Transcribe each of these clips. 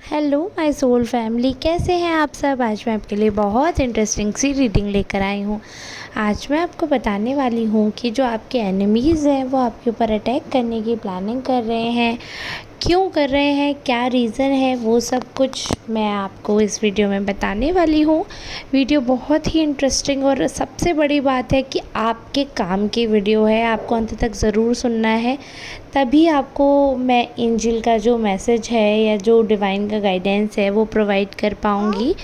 Hello my soul family, कैसे हैं आप सब। आज मैं आपके लिए बहुत इंटरेस्टिंग सी रीडिंग लेकर आई हूँ। आज मैं आपको बताने वाली हूँ कि जो आपके एनिमीज़ हैं वो आपके ऊपर अटैक करने की प्लानिंग कर रहे हैं, क्यों कर रहे हैं, क्या रीज़न है, वो सब कुछ मैं आपको इस वीडियो में बताने वाली हूँ। वीडियो बहुत ही इंटरेस्टिंग और सबसे बड़ी बात है कि आपके काम की वीडियो है, आपको अंत तक ज़रूर सुनना है, तभी आपको मैं एंजल का जो मैसेज है या जो डिवाइन का गाइडेंस है वो प्रोवाइड कर पाऊँगी।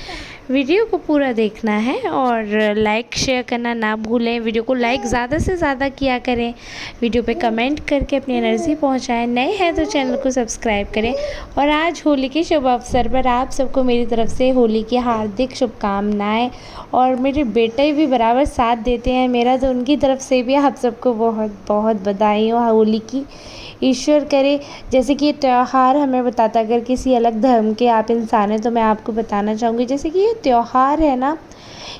वीडियो को पूरा देखना है और लाइक शेयर करना ना भूलें। वीडियो को लाइक ज़्यादा से ज़्यादा किया करें, वीडियो पे कमेंट करके अपनी एनर्जी पहुंचाएं। नए हैं तो चैनल को सब्सक्राइब करें। और आज होली के शुभ अवसर पर आप सबको मेरी तरफ से होली की हार्दिक शुभकामनाएं। और मेरे बेटे भी बराबर साथ देते हैं मेरा, तो उनकी तरफ से भी आप सबको बहुत बहुत बधाई हो होली की। ईश्वर करे, जैसे कि ये त्यौहार हमें बताता, अगर किसी अलग धर्म के आप इंसान हैं तो मैं आपको बताना चाहूँगी, जैसे कि ये त्यौहार है ना,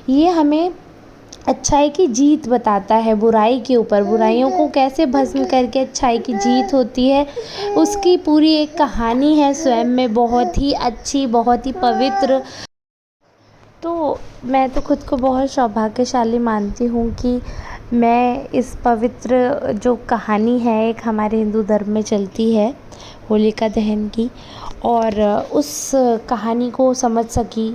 ये हमें अच्छाई की जीत बताता है बुराई के ऊपर। बुराइयों को कैसे भस्म करके अच्छाई की जीत होती है, उसकी पूरी एक कहानी है स्वयं में, बहुत ही अच्छी, बहुत ही पवित्र। तो मैं तो खुद को बहुत सौभाग्यशाली मानती हूँ कि मैं इस पवित्र जो कहानी है एक हमारे हिंदू धर्म में चलती है होलिका दहन की, और उस कहानी को समझ सकी,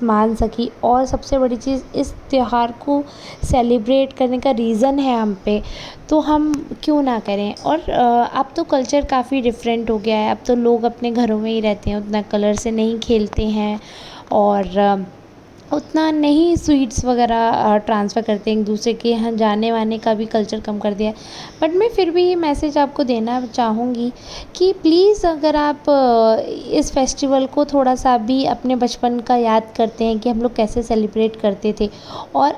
मान सकी। और सबसे बड़ी चीज़, इस त्यौहार को सेलिब्रेट करने का रीज़न है हम पे, तो हम क्यों ना करें। और अब तो कल्चर काफ़ी डिफरेंट हो गया है, अब तो लोग अपने घरों में ही रहते हैं, उतना कलर से नहीं खेलते हैं और उतना नहीं स्वीट्स वगैरह ट्रांसफ़र करते हैं एक दूसरे के यहाँ। जाने वाने का भी कल्चर कम कर दिया है। बट मैं फिर भी ये मैसेज आपको देना चाहूँगी कि प्लीज़, अगर आप इस फेस्टिवल को थोड़ा सा भी अपने बचपन का याद करते हैं कि हम लोग कैसे सेलिब्रेट करते थे, और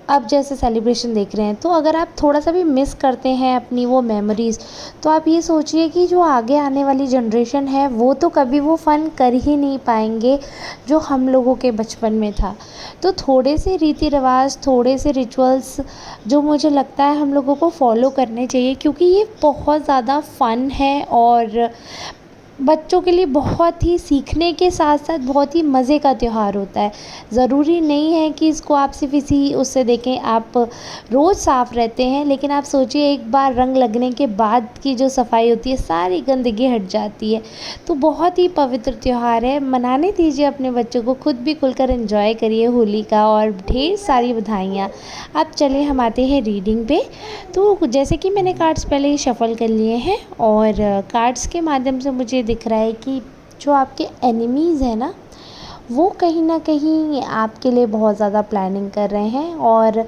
अब जैसे सेलिब्रेशन देख रहे हैं, तो अगर आप थोड़ा सा भी मिस करते हैं अपनी वो मेमोरीज़, तो आप ये सोचिए कि जो आगे आने वाली जनरेशन है वो तो कभी वो फ़न कर ही नहीं पाएंगे जो हम लोगों के बचपन में था। तो थोड़े से रीति रिवाज, थोड़े से रिचुअल्स जो मुझे लगता है हम लोगों को फॉलो करने चाहिए, क्योंकि ये बहुत ज़्यादा फ़न है और बच्चों के लिए बहुत ही सीखने के साथ साथ बहुत ही मज़े का त्यौहार होता है। ज़रूरी नहीं है कि इसको आप सिर्फ इसी उससे देखें, आप रोज़ साफ़ रहते हैं, लेकिन आप सोचिए एक बार रंग लगने के बाद की जो सफाई होती है, सारी गंदगी हट जाती है। तो बहुत ही पवित्र त्यौहार है, मनाने दीजिए अपने बच्चों को, खुद भी खुलकर एंजॉय करिए होली का, और ढेर सारी बधाइयाँ। अब चलिए हम आते हैं रीडिंग पे। तो जैसे कि मैंने कार्ड्स पहले ही शफ़ल कर लिए हैं, और कार्ड्स के माध्यम से मुझे दिख रहा है कि जो आपके एनिमीज़ हैं ना, वो कहीं ना कहीं आपके लिए बहुत ज़्यादा प्लानिंग कर रहे हैं। और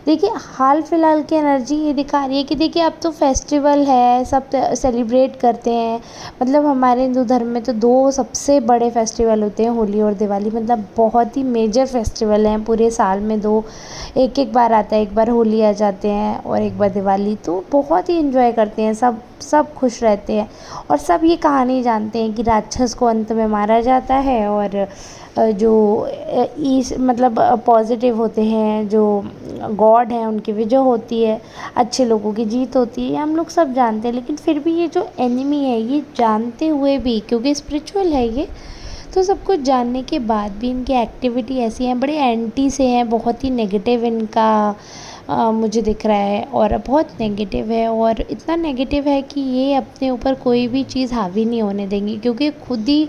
देखिए, हाल फिलहाल की एनर्जी ये दिखा रही है कि देखिए अब तो फेस्टिवल है, सब सेलिब्रेट करते हैं। मतलब हमारे हिंदू धर्म में तो दो सबसे बड़े फेस्टिवल होते हैं, होली और दिवाली। मतलब बहुत ही मेजर फेस्टिवल हैं, पूरे साल में दो, एक एक बार आता है, एक बार होली आ जाते हैं और एक बार दिवाली। तो बहुत ही इन्जॉय करते हैं सब, सब खुश रहते हैं। और सब ये कहानी जानते हैं कि राक्षस को अंत में मारा जाता है, और जो ईस मतलब पॉजिटिव होते हैं, जो गॉड हैं, उनकी विजय होती है, अच्छे लोगों की जीत होती है। ये हम लोग सब जानते हैं, लेकिन फिर भी ये जो एनिमी है, ये जानते हुए भी, क्योंकि स्पिरिचुअल है ये, तो सब कुछ जानने के बाद भी इनकी एक्टिविटी ऐसी है, बड़े एंटी से हैं, बहुत ही नेगेटिव इनका मुझे दिख रहा है, और बहुत नेगेटिव है। और इतना नेगेटिव है कि ये अपने ऊपर कोई भी चीज़ हावी नहीं होने देंगे, क्योंकि खुद ही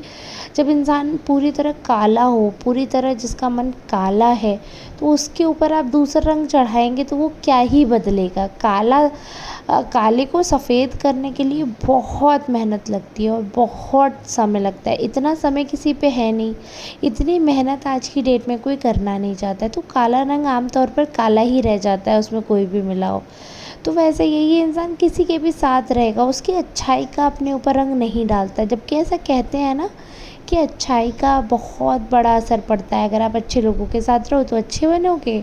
जब इंसान पूरी तरह काला हो, पूरी तरह जिसका मन काला है, तो उसके ऊपर आप दूसरा रंग चढ़ाएंगे तो वो क्या ही बदलेगा। काले को सफ़ेद करने के लिए बहुत मेहनत लगती है और बहुत समय लगता है। इतना समय किसी पे है नहीं, इतनी मेहनत आज की डेट में कोई करना नहीं चाहता है। तो काला रंग आमतौर पर काला ही रह जाता है, उसमें कोई भी मिला हो। तो वैसे यही इंसान किसी के भी साथ रहेगा, उसकी अच्छाई का अपने ऊपर रंग नहीं डालता। जबकि ऐसा कहते हैं ना कि अच्छाई का बहुत बड़ा असर पड़ता है, अगर आप अच्छे लोगों के साथ रहो तो अच्छे बनोगे,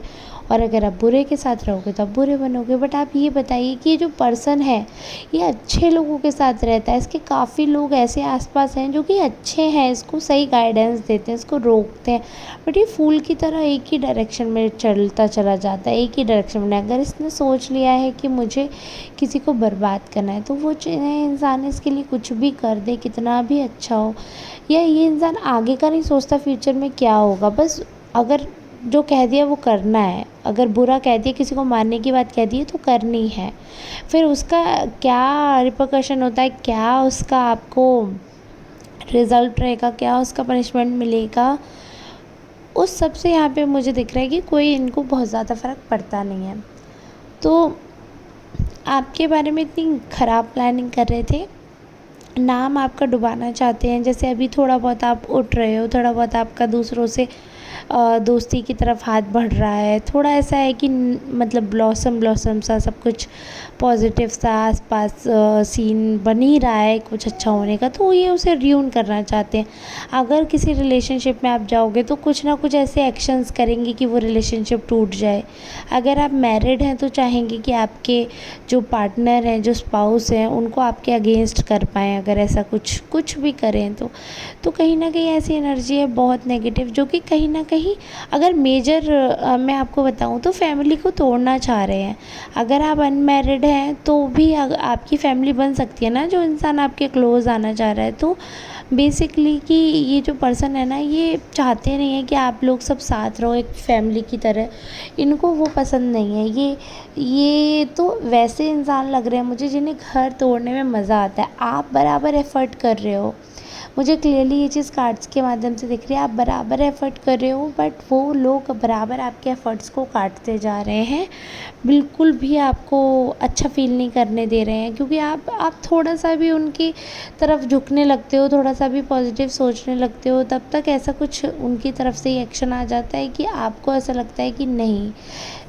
और अगर आप बुरे के साथ रहोगे तो आप बुरे बनोगे। बट आप ये बताइए कि ये जो पर्सन है ये अच्छे लोगों के साथ रहता है, इसके काफ़ी लोग ऐसे आसपास हैं जो कि अच्छे हैं, इसको सही गाइडेंस देते हैं, इसको रोकते हैं, बट ये फूल की तरह एक ही डायरेक्शन में चलता चला जाता है, एक ही डायरेक्शन में। अगर इसने सोच लिया है कि मुझे किसी को बर्बाद करना है तो वो इंसान इसके लिए कुछ भी कर दे, कितना भी अच्छा हो। या ये इंसान आगे का नहीं सोचता फ्यूचर में क्या होगा, बस अगर जो कह दिया वो करना है। अगर बुरा कह दिया, किसी को मारने की बात कह दी है तो करनी है, फिर उसका क्या रिpercussion होता है, क्या उसका आपको रिज़ल्ट रहेगा, क्या उसका पनिशमेंट मिलेगा, उस सब से यहाँ पे मुझे दिख रहा है कि कोई इनको बहुत ज़्यादा फ़र्क पड़ता नहीं है। तो आपके बारे में इतनी ख़राब प्लानिंग कर रहे थे, नाम आपका डुबाना चाहते हैं। जैसे अभी थोड़ा बहुत आप उठ रहे हो, थोड़ा बहुत आपका दूसरों से दोस्ती की तरफ हाथ बढ़ रहा है, थोड़ा ऐसा है कि मतलब ब्लॉसम सा सब कुछ पॉजिटिव सा आसपास सीन बन ही रहा है कुछ अच्छा होने का, तो ये उसे रियून करना चाहते हैं। अगर किसी रिलेशनशिप में आप जाओगे तो कुछ ना कुछ ऐसे एक्शंस करेंगे कि वो रिलेशनशिप टूट जाए। अगर आप मैरिड हैं तो चाहेंगे कि आपके जो पार्टनर हैं, जो स्पाउस हैं, उनको आपके अगेंस्ट कर पाएँ। अगर ऐसा कुछ भी करें तो कहीं ना कहीं ऐसी एनर्जी है बहुत नेगेटिव, जो कि कहीं ना कहीं अगर मेजर मैं आपको बताऊं तो फैमिली को तोड़ना चाह रहे हैं। अगर आप अनमैरिड हैं तो भी आपकी फैमिली बन सकती है ना, जो इंसान आपके क्लोज़ आना चाह रहा है। तो बेसिकली कि ये जो पर्सन है ना, ये चाहते नहीं है कि आप लोग सब साथ रहो एक फैमिली की तरह, इनको वो पसंद नहीं है। ये तो वैसे इंसान लग रहे हैं मुझे जिन्हें घर तोड़ने में मज़ा आता है। आप बराबर एफ़र्ट कर रहे हो, मुझे क्लियरली ये चीज़ कार्ड्स के माध्यम से दिख रही है। आप बराबर एफ़र्ट कर रहे हो, बट वो लोग बराबर आपके एफ़र्ट्स को काटते जा रहे हैं, बिल्कुल भी आपको अच्छा फ़ील नहीं करने दे रहे हैं। क्योंकि आप थोड़ा सा भी उनकी तरफ झुकने लगते हो, थोड़ा सा भी पॉजिटिव सोचने लगते हो, तब तक ऐसा कुछ उनकी तरफ से ही एक्शन आ जाता है कि आपको ऐसा लगता है कि नहीं,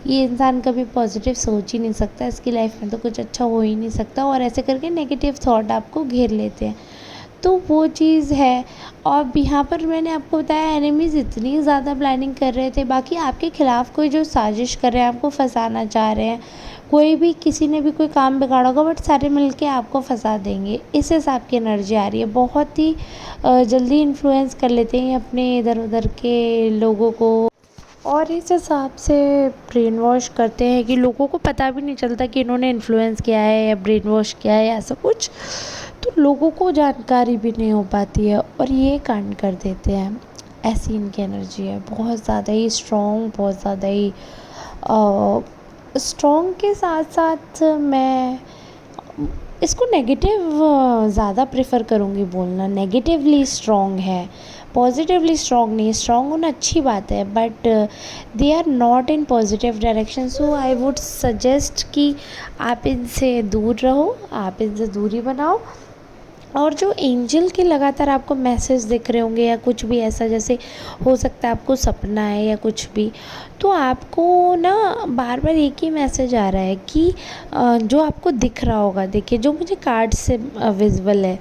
ये इंसान कभी पॉजिटिव सोच ही नहीं सकता, इसकी लाइफ में तो कुछ अच्छा हो ही नहीं सकता, और ऐसे करके नेगेटिव थॉट आपको घेर लेते हैं। तो वो चीज़ है। और यहाँ पर मैंने आपको बताया एनिमीज़ इतनी ज़्यादा प्लानिंग कर रहे थे, बाकी आपके ख़िलाफ़ कोई जो साजिश कर रहे हैं, आपको फंसाना चाह रहे हैं, कोई भी किसी ने भी कोई काम बिगाड़ा होगा, बट सारे मिलके आपको फंसा देंगे, इस हिसाब की एनर्जी आ रही है। बहुत ही जल्दी इन्फ्लुएंस कर लेते हैं अपने इधर उधर के लोगों को, और इस हिसाब से ब्रेन वॉश करते हैं कि लोगों को पता भी नहीं चलता कि इन्होंने इन्फ्लुएंस किया है या ब्रेन वॉश किया है या ऐसा कुछ, तो लोगों को जानकारी भी नहीं हो पाती है और ये कांड कर देते हैं। ऐसी इनकी एनर्जी है, बहुत ज़्यादा ही स्ट्रॉन्ग, बहुत ज़्यादा ही स्ट्रॉन्ग के साथ साथ मैं इसको नेगेटिव ज़्यादा प्रेफर करूँगी बोलना। नेगेटिवली स्ट्रॉन्ग है, पॉजिटिवली स्ट्रॉन्ग नहीं है। स्ट्रॉन्ग होना अच्छी बात है, but they are not in positive direction. So I would suggest कि आप इनसे दूर रहो, आप इनसे दूरी बनाओ। और जो एंजल के लगातार आपको मैसेज दिख रहे होंगे या कुछ भी ऐसा, जैसे हो सकता है आपको सपना है या कुछ भी, तो आपको ना बार बार एक ही मैसेज आ रहा है कि जो आपको दिख रहा होगा, देखिए जो मुझे कार्ड से विजिबल है,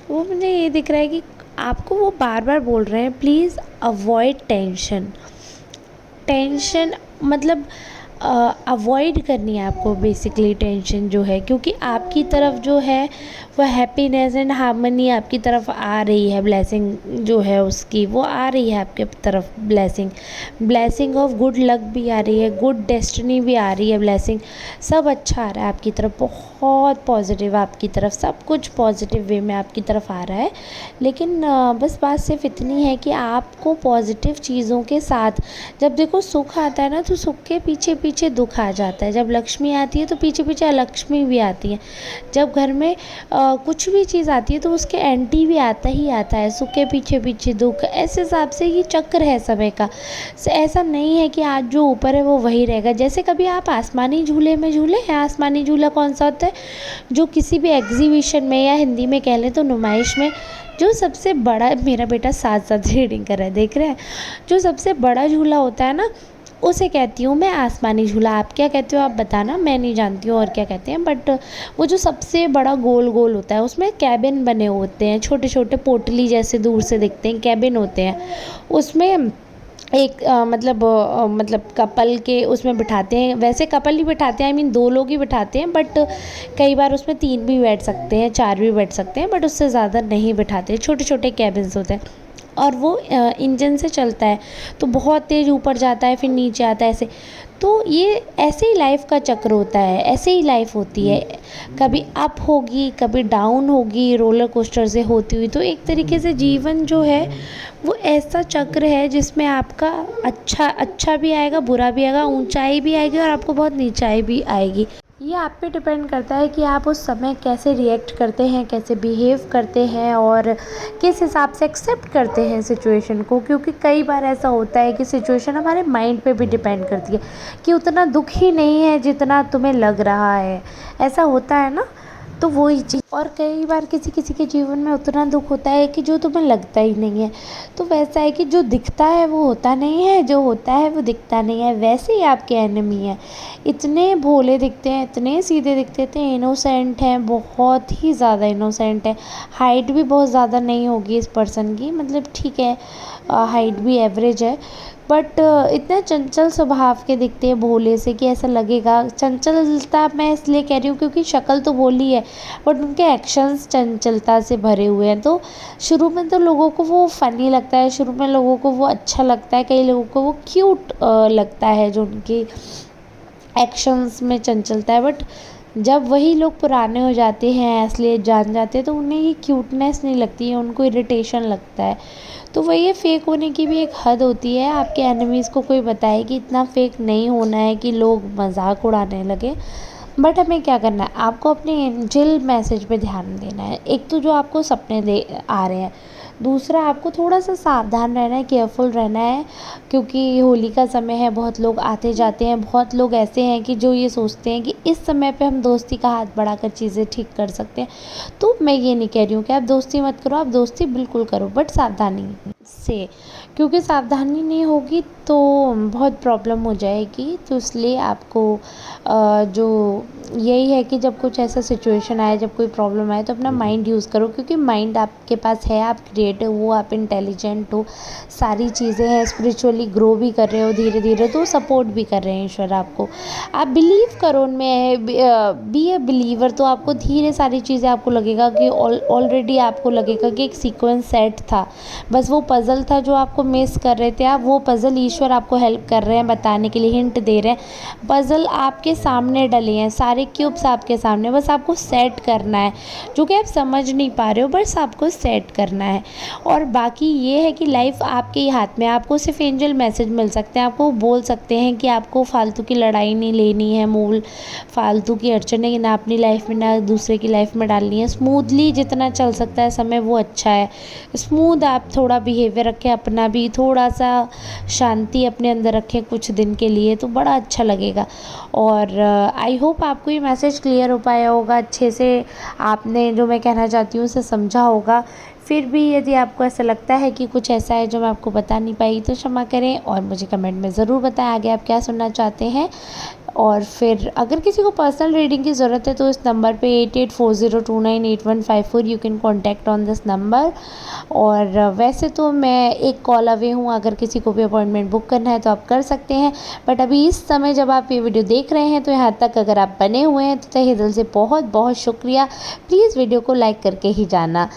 वो मुझे ये दिख रहा है कि आपको वो बार बार बोल रहे हैं प्लीज़ अवॉइड टेंशन। टेंशन मतलब अवॉइड करनी है आपको बेसिकली टेंशन जो है, क्योंकि आपकी तरफ जो है वह हैप्पीनेस एंड हार्मनी आपकी तरफ आ रही है। ब्लेसिंग जो है उसकी वो आ रही है आपके तरफ, ब्लेसिंग ऑफ गुड लक भी आ रही है, गुड डेस्टिनी भी आ रही है, ब्लेसिंग सब अच्छा आ रहा है आपकी तरफ, बहुत पॉजिटिव आपकी तरफ, सब कुछ पॉजिटिव वे में आपकी तरफ आ रहा है। लेकिन बस बात सिर्फ इतनी है कि आपको पॉजिटिव चीज़ों के साथ, जब देखो सुख आता है ना तो सुख के पीछे पीछे दुख आ जाता है, जब लक्ष्मी आती है तो पीछे पीछे अलक्ष्मी भी आती है, जब घर में कुछ भी चीज़ आती है तो उसके एंटी भी आता ही आता है, सुख के पीछे पीछे दुख। ऐसे हिसाब से ये चक्र है समय का। ऐसा नहीं है कि आज जो ऊपर है वो वही रहेगा। जैसे कभी आप आसमानी झूले में झूले हैं, आसमानी झूला कौन सा होता है, जो किसी भी एग्जीबिशन में या हिंदी में कह लें तो नुमाइश में जो सबसे बड़ा, मेरा बेटा साथ साथ रीडिंग कर रहा है देख रहे हैं, जो सबसे बड़ा झूला होता है ना उसे कहती हूँ मैं आसमानी झूला। आप क्या कहते हो आप बताना, मैं नहीं जानती हूँ और क्या कहते हैं, बट वो जो सबसे बड़ा गोल गोल होता है उसमें कैबिन बने होते हैं, छोटे छोटे पोटली जैसे दूर से दिखते हैं कैबिन होते हैं, उसमें एक मतलब कपल के उसमें बिठाते हैं। वैसे कपल ही बिठाते हैं, आई मीन 2 लोग ही बिठाते हैं, बट कई बार उसमें 3 भी बैठ सकते हैं, 4 भी बैठ सकते हैं, बट उससे ज़्यादा नहीं बिठाते। छोटे-छोटे केबिन्स होते हैं और वो इंजन से चलता है, तो बहुत तेज़ ऊपर जाता है, फिर नीचे आता है ऐसे। तो ये ऐसे ही लाइफ़ का चक्र होता है, ऐसे ही लाइफ़ होती है। कभी अप होगी, कभी डाउन होगी, रोलर कोस्टर से होती हुई। तो एक तरीके से जीवन जो है वो ऐसा चक्र है जिसमें आपका अच्छा भी आएगा, बुरा भी आएगा, ऊंचाई भी आएगी और आपको बहुत नीचाई भी आएगी। ये आप पे डिपेंड करता है कि आप उस समय कैसे रिएक्ट करते हैं, कैसे बिहेव करते हैं और किस हिसाब से एक्सेप्ट करते हैं सिचुएशन को। क्योंकि कई बार ऐसा होता है कि सिचुएशन हमारे माइंड पे भी डिपेंड करती है कि उतना दुख ही नहीं है जितना तुम्हें लग रहा है। ऐसा होता है ना, तो वही चीज़। और कई बार किसी किसी के जीवन में उतना दुख होता है कि जो तुम्हें लगता ही नहीं है। तो वैसा है कि जो दिखता है वो होता नहीं है, जो होता है वो दिखता नहीं है। वैसे ही आपके एनिमी हैं, इतने भोले दिखते हैं, इतने सीधे दिखते हैं, इतने इनोसेंट हैं, बहुत ही ज़्यादा इनोसेंट है। हाइट भी बहुत ज़्यादा नहीं होगी इस पर्सन की, मतलब ठीक है, हाइट भी एवरेज है, बट इतने चंचल स्वभाव के दिखते हैं, भोले से, कि ऐसा लगेगा। चंचलता मैं इसलिए कह रही हूँ क्योंकि शक्ल तो भोली है, बट उनके एक्शंस चंचलता से भरे हुए हैं। तो शुरू में तो लोगों को वो फ़नी लगता है, शुरू में लोगों को वो अच्छा लगता है, कई लोगों को वो क्यूट लगता है जो उनकी एक्शंस में चंचलता है। बट जब वही लोग पुराने हो जाते हैं, असलियत जान जाते हैं, तो उन्हें ये क्यूटनेस नहीं लगती है, उनको इरिटेशन लगता है। तो वही है, फेक होने की भी एक हद होती है। आपके एनिमीज़ को कोई बताए कि इतना फेक नहीं होना है कि लोग मजाक उड़ाने लगे। बट हमें क्या करना है, आपको अपने एंजल मैसेज पे ध्यान देना है। एक तो जो आपको सपने दे आ रहे हैं, दूसरा आपको थोड़ा सा सावधान रहना है, केयरफुल रहना है, क्योंकि होली का समय है, बहुत लोग आते जाते हैं। बहुत लोग ऐसे हैं कि जो ये सोचते हैं कि इस समय पे हम दोस्ती का हाथ बढ़ाकर चीज़ें ठीक कर सकते हैं। तो मैं ये नहीं कह रही हूँ कि आप दोस्ती मत करो, आप दोस्ती बिल्कुल करो, बट सावधानी से, क्योंकि सावधानी नहीं होगी तो बहुत प्रॉब्लम हो जाएगी। तो इसलिए आपको जो यही है कि जब कुछ ऐसा सिचुएशन आए, जब कोई प्रॉब्लम आए, तो अपना माइंड यूज़ करो, क्योंकि माइंड आपके पास है, आप क्रिएटिव हो, आप इंटेलिजेंट हो, सारी चीज़ें हैं, स्पिरिचुअली ग्रो भी कर रहे हो धीरे धीरे, तो सपोर्ट भी कर रहे हैं ईश्वर आपको। आप बिलीव करो उनमें, बी ए बिलीवर। तो आपको धीरे सारी चीज़ें, आपको लगेगा कि ऑलरेडी आपको लगेगा कि एक सीक्वेंस सेट था, बस वो पज़ल था जो आपको मिस कर रहे थे आप। वो पज़ल ईश्वर आपको हेल्प कर रहे हैं बताने के लिए, हिंट दे रहे हैं। पज़ल आपके सामने डले हैं, सारे क्यूब्स आपके सामने, बस आपको सेट करना है, जो कि आप समझ नहीं पा रहे हो, बस आपको सेट करना है। और बाकी ये है कि लाइफ आपके ही हाथ में है। आपको सिर्फ एंजल मैसेज मिल सकते हैं, आपको बोल सकते हैं कि आपको फालतू की लड़ाई नहीं लेनी है, मूल फालतू की अड़चनें ना अपनी लाइफ में ना दूसरे की लाइफ में डालनी है। स्मूथली जितना चल सकता है समय वो अच्छा है। स्मूथ आप थोड़ा बिहेवियर रखें, अपना भी थोड़ा सा शांति अपने अंदर रखें कुछ दिन के लिए, तो बड़ा अच्छा लगेगा। और आई होप आपको ये मैसेज क्लियर हो पाया होगा अच्छे से, आपने जो मैं कहना चाहती हूँ उसे समझा होगा। फिर भी यदि आपको ऐसा लगता है कि कुछ ऐसा है जो मैं आपको बता नहीं पाई, तो क्षमा करें और मुझे कमेंट में ज़रूर बताएं आगे आप क्या सुनना चाहते हैं। और फिर अगर किसी को पर्सनल रीडिंग की ज़रूरत है तो इस नंबर पे 8840298154 you can contact on this number. और वैसे तो मैं एक कॉल अवे हूँ, अगर किसी को भी अपॉइंटमेंट बुक करना है तो आप कर सकते हैं। बट अभी इस समय जब आप ये वीडियो देख रहे हैं, तो यहाँ तक अगर आप बने हुए हैं तो तहे दिल से बहुत बहुत शुक्रिया। प्लीज़ वीडियो को लाइक करके ही जाना,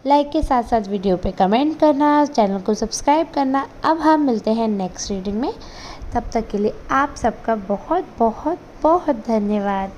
लाइक के साथ साथ वीडियो पे कमेंट करना, चैनल को सब्सक्राइब करना। अब हम मिलते हैं नेक्स्ट रीडिंग में, तब तक के लिए आप सबका बहुत बहुत बहुत धन्यवाद।